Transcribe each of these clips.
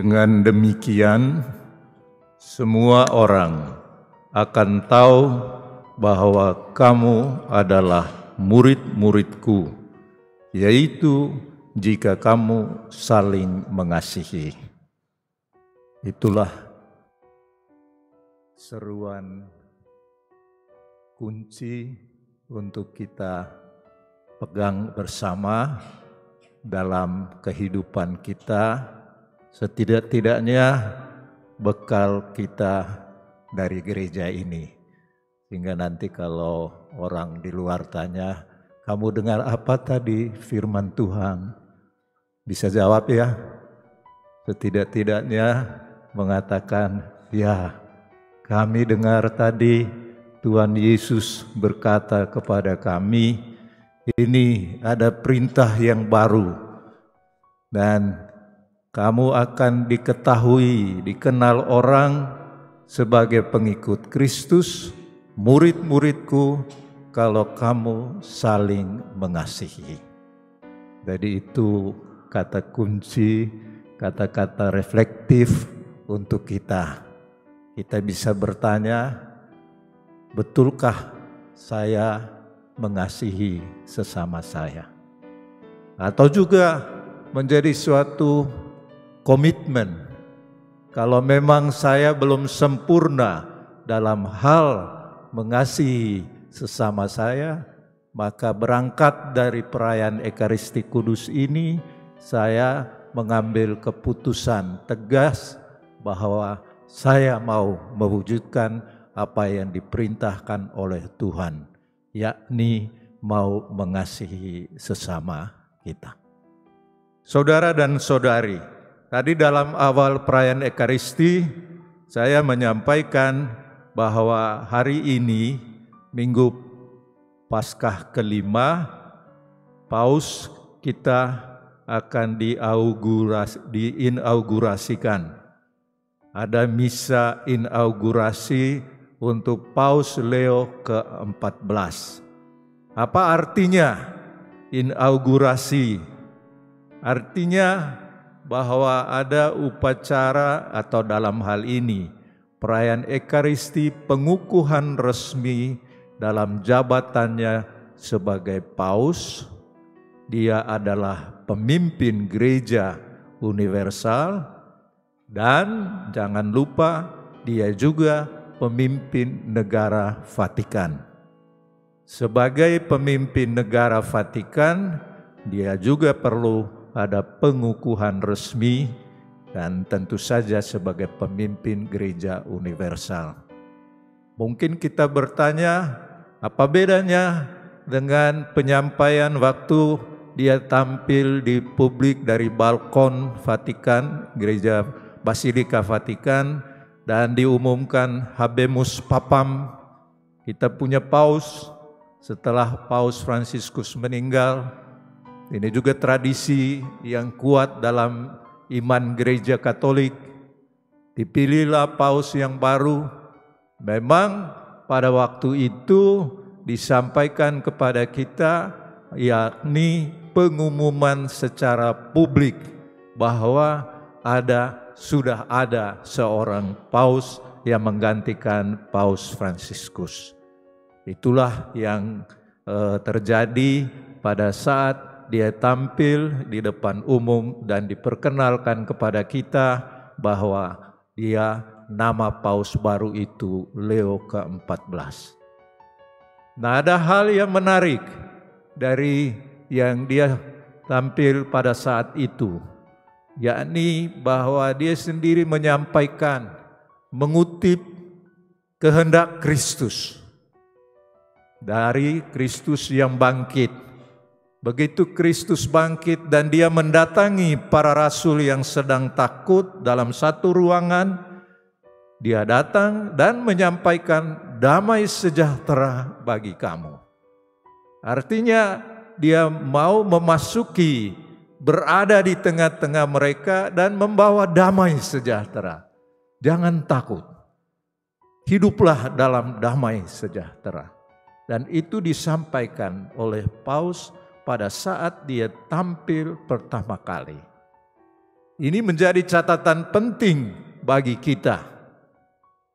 Dengan demikian, semua orang akan tahu bahwa kamu adalah murid-muridku, yaitu jika kamu saling mengasihi. Itulah seruan kunci untuk kita pegang bersama dalam kehidupan kita, setidak-tidaknya bekal kita dari gereja ini. Sehingga nanti kalau orang di luar tanya, kamu dengar apa tadi firman Tuhan? Bisa jawab ya, setidak-tidaknya mengatakan, ya kami dengar tadi Tuhan Yesus berkata kepada kami, ini ada perintah yang baru dan kamu akan diketahui, dikenal orang sebagai pengikut Kristus, murid-muridku, kalau kamu saling mengasihi. Jadi itu kata kunci, kata-kata reflektif untuk kita. Kita bisa bertanya, betulkah saya mengasihi sesama saya? Atau juga menjadi suatu komitmen, kalau memang saya belum sempurna dalam hal mengasihi sesama saya, maka berangkat dari perayaan Ekaristi Kudus ini, saya mengambil keputusan tegas bahwa saya mau mewujudkan apa yang diperintahkan oleh Tuhan, yakni mau mengasihi sesama kita. Saudara dan saudari, tadi dalam awal perayaan Ekaristi, saya menyampaikan bahwa hari ini, Minggu Paskah kelima, Paus kita akan diinaugurasikan. Ada misa inaugurasi untuk Paus Leo ke-14. Apa artinya inaugurasi? Artinya bahwa ada upacara atau dalam hal ini perayaan Ekaristi pengukuhan resmi dalam jabatannya sebagai Paus. Dia adalah pemimpin gereja universal dan jangan lupa dia juga pemimpin negara Vatikan. Sebagai pemimpin negara Vatikan, dia juga perlu ada pengukuhan resmi dan tentu saja sebagai pemimpin gereja universal. Mungkin kita bertanya, apa bedanya dengan penyampaian waktu dia tampil di publik dari balkon Vatikan, gereja Basilika Vatikan, dan diumumkan Habemus Papam, kita punya Paus. Setelah Paus Fransiskus meninggal, ini juga tradisi yang kuat dalam iman gereja Katolik, dipilihlah Paus yang baru. Memang pada waktu itu disampaikan kepada kita, yakni pengumuman secara publik bahwa sudah ada seorang Paus yang menggantikan Paus Fransiskus. Itulah yang terjadi pada saat dia tampil di depan umum dan diperkenalkan kepada kita bahwa dia nama Paus baru itu Leo ke-14. Nah, ada hal yang menarik dari yang dia tampil pada saat itu, yakni bahwa dia sendiri menyampaikan, mengutip kehendak Kristus dari Kristus yang bangkit. Begitu Kristus bangkit dan dia mendatangi para rasul yang sedang takut dalam satu ruangan, dia datang dan menyampaikan damai sejahtera bagi kamu. Artinya dia mau memasuki, berada di tengah-tengah mereka dan membawa damai sejahtera. Jangan takut, hiduplah dalam damai sejahtera. Dan itu disampaikan oleh Paus pada saat dia tampil pertama kali. Ini menjadi catatan penting bagi kita.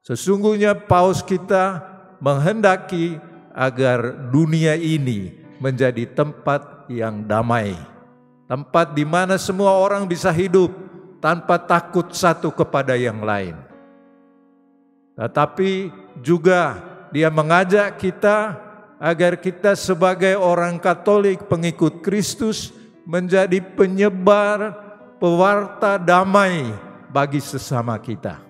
Sesungguhnya paus kita menghendaki agar dunia ini menjadi tempat yang damai. Tempat di mana semua orang bisa hidup tanpa takut satu kepada yang lain. Tetapi juga dia mengajak kita agar kita sebagai orang Katolik pengikut Kristus menjadi penyebar pewarta damai bagi sesama kita.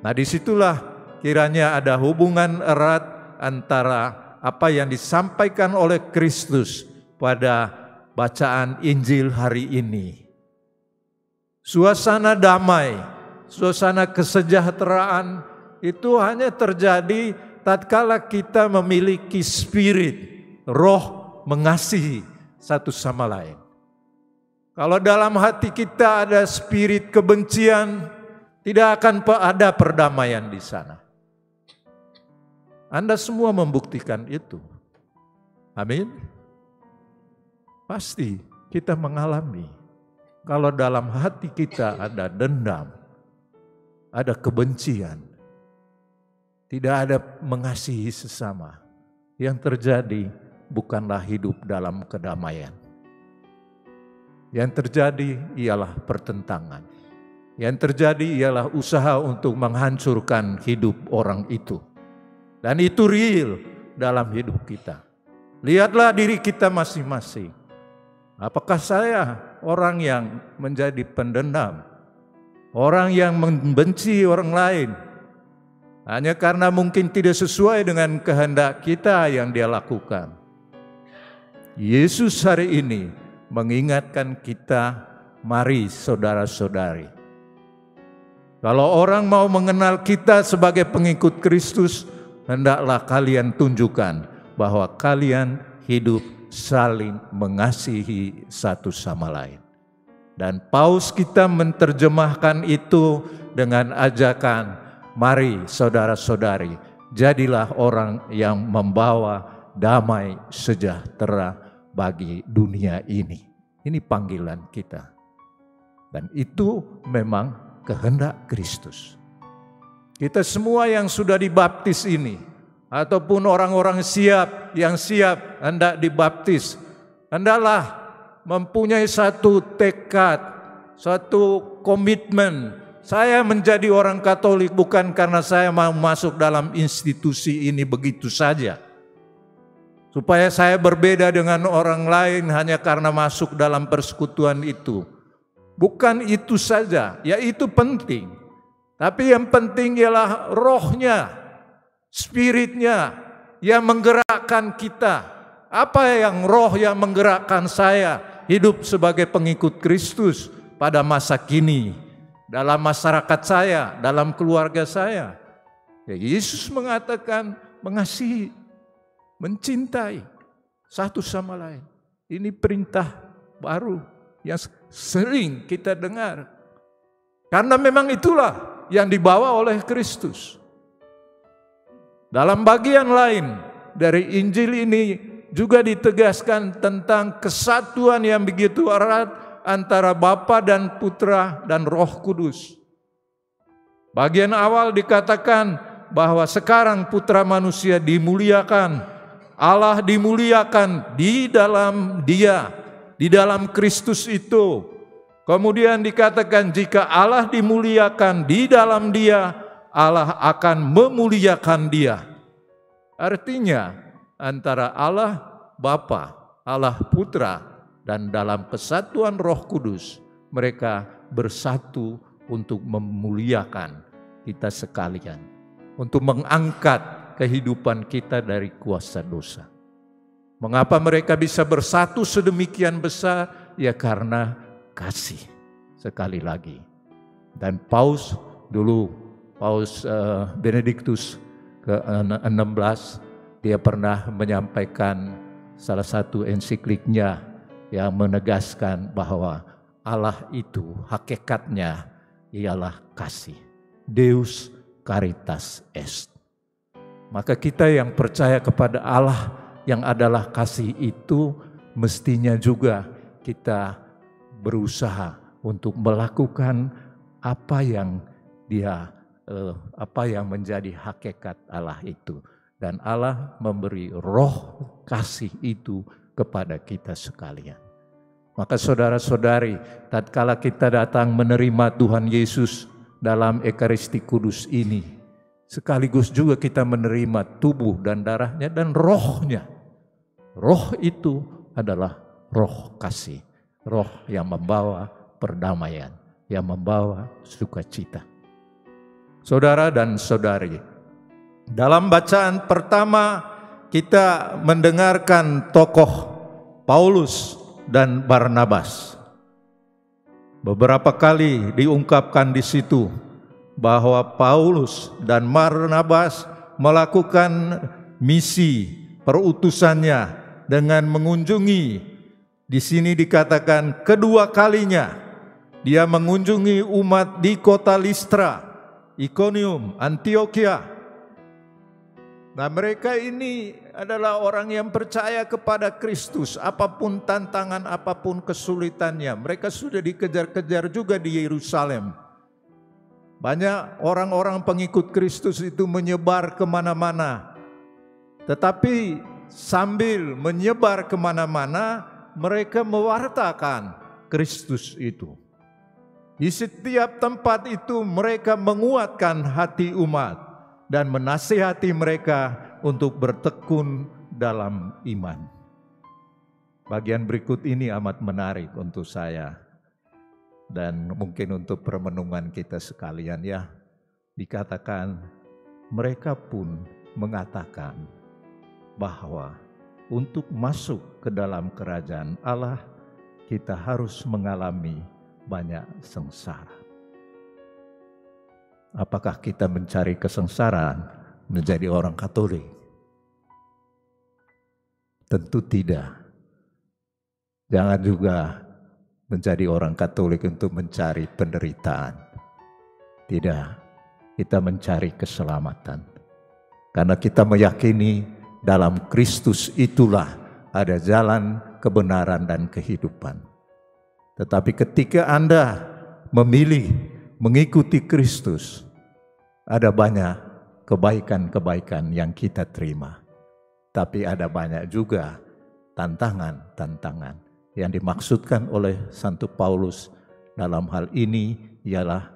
Nah, disitulah kiranya ada hubungan erat antara apa yang disampaikan oleh Kristus pada bacaan Injil hari ini. Suasana damai, suasana kesejahteraan itu hanya terjadi tatkala kita memiliki spirit, roh mengasihi satu sama lain. Kalau dalam hati kita ada spirit kebencian, tidak akan ada perdamaian di sana. Anda semua membuktikan itu. Amin. Pasti kita mengalami. Kalau dalam hati kita ada dendam, ada kebencian, tidak ada mengasihi sesama, yang terjadi bukanlah hidup dalam kedamaian. Yang terjadi ialah pertentangan. Yang terjadi ialah usaha untuk menghancurkan hidup orang itu. Dan itu real dalam hidup kita. Lihatlah diri kita masing-masing. Apakah saya orang yang menjadi pendendam? Orang yang membenci orang lain? Hanya karena mungkin tidak sesuai dengan kehendak kita yang dia lakukan. Yesus hari ini mengingatkan kita, mari saudara-saudari. Kalau orang mau mengenal kita sebagai pengikut Kristus, hendaklah kalian tunjukkan bahwa kalian hidup saling mengasihi satu sama lain. Dan paus kita menerjemahkan itu dengan ajakan, mari saudara-saudari, jadilah orang yang membawa damai sejahtera bagi dunia ini. Ini panggilan kita. Dan itu memang kehendak Kristus. Kita semua yang sudah dibaptis ini, ataupun orang-orang yang siap hendak dibaptis, hendaklah mempunyai satu tekad, satu komitmen. Saya menjadi orang Katolik bukan karena saya mau masuk dalam institusi ini begitu saja, supaya saya berbeda dengan orang lain hanya karena masuk dalam persekutuan itu. Bukan itu saja, ya itu penting. Tapi yang penting ialah rohnya, spiritnya yang menggerakkan kita. Apa yang roh yang menggerakkan saya hidup sebagai pengikut Kristus pada masa kini, dalam masyarakat saya, dalam keluarga saya. Ya, Yesus mengatakan mengasihi, mencintai satu sama lain. Ini perintah baru yang sering kita dengar. Karena memang itulah yang dibawa oleh Kristus. Dalam bagian lain dari Injil ini juga ditegaskan tentang kesatuan yang begitu erat antara Bapa dan Putra dan Roh Kudus. Bagian awal dikatakan bahwa sekarang Putra manusia dimuliakan, Allah dimuliakan di dalam Dia, di dalam Kristus itu. Kemudian dikatakan jika Allah dimuliakan di dalam Dia, Allah akan memuliakan Dia. Artinya antara Allah Bapa, Allah Putra, dan dalam kesatuan Roh Kudus, mereka bersatu untuk memuliakan kita sekalian, untuk mengangkat kehidupan kita dari kuasa dosa. Mengapa mereka bisa bersatu sedemikian besar? Ya karena kasih, sekali lagi. Dan Paus dulu, Paus Benediktus ke-16, dia pernah menyampaikan salah satu ensikliknya yang menegaskan bahwa Allah itu hakikatnya ialah kasih. Deus caritas est. Maka kita yang percaya kepada Allah yang adalah kasih itu, mestinya juga kita berusaha untuk melakukan apa yang menjadi hakikat Allah itu. Dan Allah memberi roh kasih itu kepada kita sekalian. Maka saudara-saudari, tatkala kita datang menerima Tuhan Yesus dalam Ekaristi Kudus ini, sekaligus juga kita menerima tubuh dan darahnya dan rohnya. Roh itu adalah roh kasih, roh yang membawa perdamaian, yang membawa sukacita. Saudara dan saudari, dalam bacaan pertama kita mendengarkan tokoh Paulus dan Barnabas. Beberapa kali diungkapkan di situ bahwa Paulus dan Barnabas melakukan misi perutusannya dengan mengunjungi, di sini dikatakan kedua kalinya dia mengunjungi umat di kota Listra, Ikonium, Antioquia. Nah, mereka ini adalah orang yang percaya kepada Kristus. Apapun tantangan, apapun kesulitannya, mereka sudah dikejar-kejar juga di Yerusalem. Banyak orang-orang pengikut Kristus itu menyebar kemana-mana. Tetapi sambil menyebar kemana-mana, mereka mewartakan Kristus itu. Di setiap tempat itu mereka menguatkan hati umat dan menasihati mereka untuk bertekun dalam iman. Bagian berikut ini amat menarik untuk saya dan mungkin untuk permenungan kita sekalian ya. Dikatakan mereka pun mengatakan bahwa untuk masuk ke dalam kerajaan Allah kita harus mengalami banyak sengsara. Apakah kita mencari kesengsaraan menjadi orang Katolik? Tentu tidak. Jangan juga menjadi orang Katolik untuk mencari penderitaan. Tidak, kita mencari keselamatan. Karena kita meyakini dalam Kristus itulah ada jalan kebenaran dan kehidupan. Tetapi ketika Anda memilih mengikuti Kristus, ada banyak kebaikan-kebaikan yang kita terima. Tapi ada banyak juga tantangan-tantangan yang dimaksudkan oleh Santo Paulus dalam hal ini ialah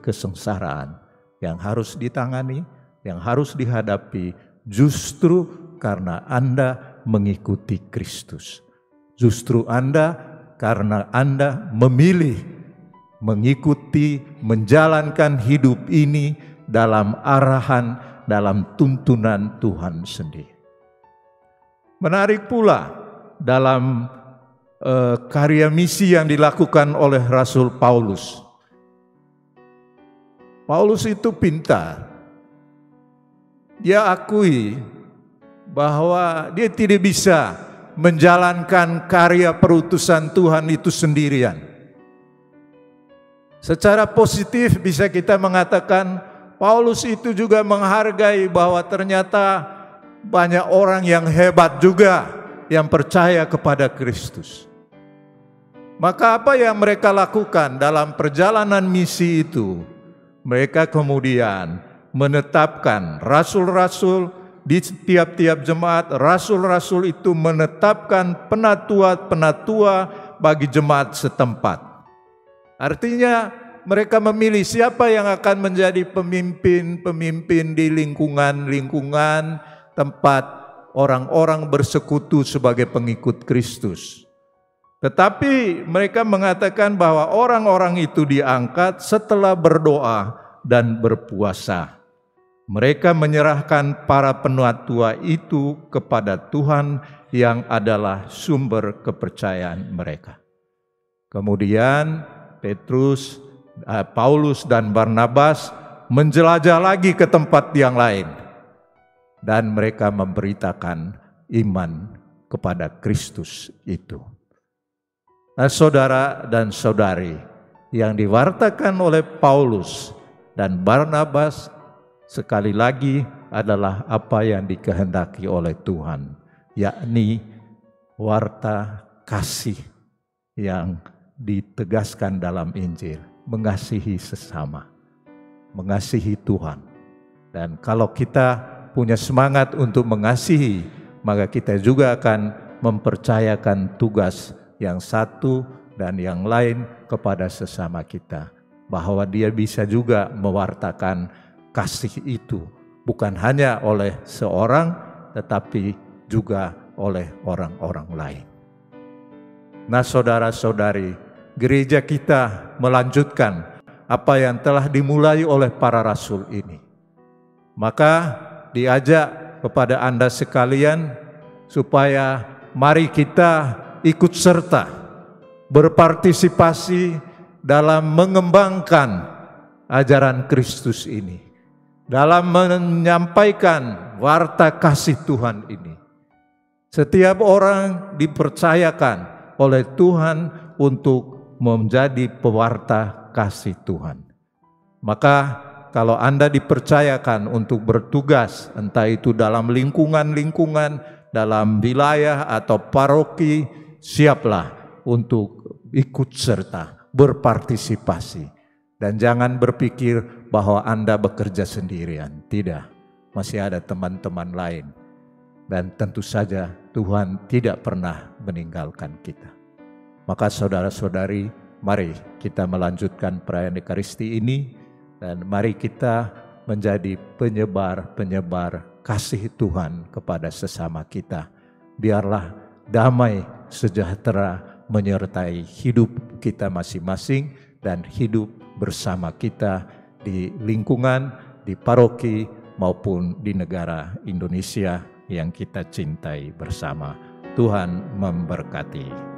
kesengsaraan yang harus ditangani, yang harus dihadapi justru karena Anda mengikuti Kristus. Justru karena Anda memilih mengikuti, menjalankan hidup ini dalam arahan, dalam tuntunan Tuhan sendiri. Menarik pula dalam karya misi yang dilakukan oleh Rasul Paulus. Paulus itu pintar. Dia akui bahwa dia tidak bisa menjalankan karya perutusan Tuhan itu sendirian. Secara positif bisa kita mengatakan Paulus itu juga menghargai bahwa ternyata banyak orang yang hebat juga yang percaya kepada Kristus. Maka apa yang mereka lakukan dalam perjalanan misi itu? Mereka kemudian menetapkan rasul-rasul di tiap-tiap jemaat. Rasul-rasul itu menetapkan penatua-penatua bagi jemaat setempat. Artinya mereka memilih siapa yang akan menjadi pemimpin-pemimpin di lingkungan-lingkungan tempat orang-orang bersekutu sebagai pengikut Kristus. Tetapi mereka mengatakan bahwa orang-orang itu diangkat setelah berdoa dan berpuasa. Mereka menyerahkan para penatua itu kepada Tuhan yang adalah sumber kepercayaan mereka. Kemudian Paulus dan Barnabas menjelajah lagi ke tempat yang lain dan mereka memberitakan iman kepada Kristus itu. Nah, saudara dan saudari, yang diwartakan oleh Paulus dan Barnabas sekali lagi adalah apa yang dikehendaki oleh Tuhan, yakni warta kasih yang ditegaskan dalam Injil, mengasihi sesama, mengasihi Tuhan. Dan kalau kita punya semangat untuk mengasihi, maka kita juga akan mempercayakan tugas yang satu dan yang lain kepada sesama kita, bahwa dia bisa juga mewartakan kasih itu, bukan hanya oleh seorang, tetapi juga oleh orang-orang lain. Nah, saudara-saudari, gereja kita melanjutkan apa yang telah dimulai oleh para rasul ini. Maka diajak kepada Anda sekalian supaya mari kita ikut serta berpartisipasi dalam mengembangkan ajaran Kristus ini, dalam menyampaikan warta kasih Tuhan ini. Setiap orang dipercayakan oleh Tuhan untuk menjadi pewarta kasih Tuhan. Maka kalau Anda dipercayakan untuk bertugas, entah itu dalam lingkungan-lingkungan, dalam wilayah atau paroki, siaplah untuk ikut serta, berpartisipasi. Dan jangan berpikir bahwa Anda bekerja sendirian. Tidak, masih ada teman-teman lain. Dan tentu saja Tuhan tidak pernah meninggalkan kita. Maka saudara-saudari, mari kita melanjutkan perayaan Ekaristi ini, dan mari kita menjadi penyebar-penyebar kasih Tuhan kepada sesama kita. Biarlah damai sejahtera menyertai hidup kita masing-masing dan hidup bersama kita di lingkungan, di paroki maupun di negara Indonesia yang kita cintai bersama. Tuhan memberkati.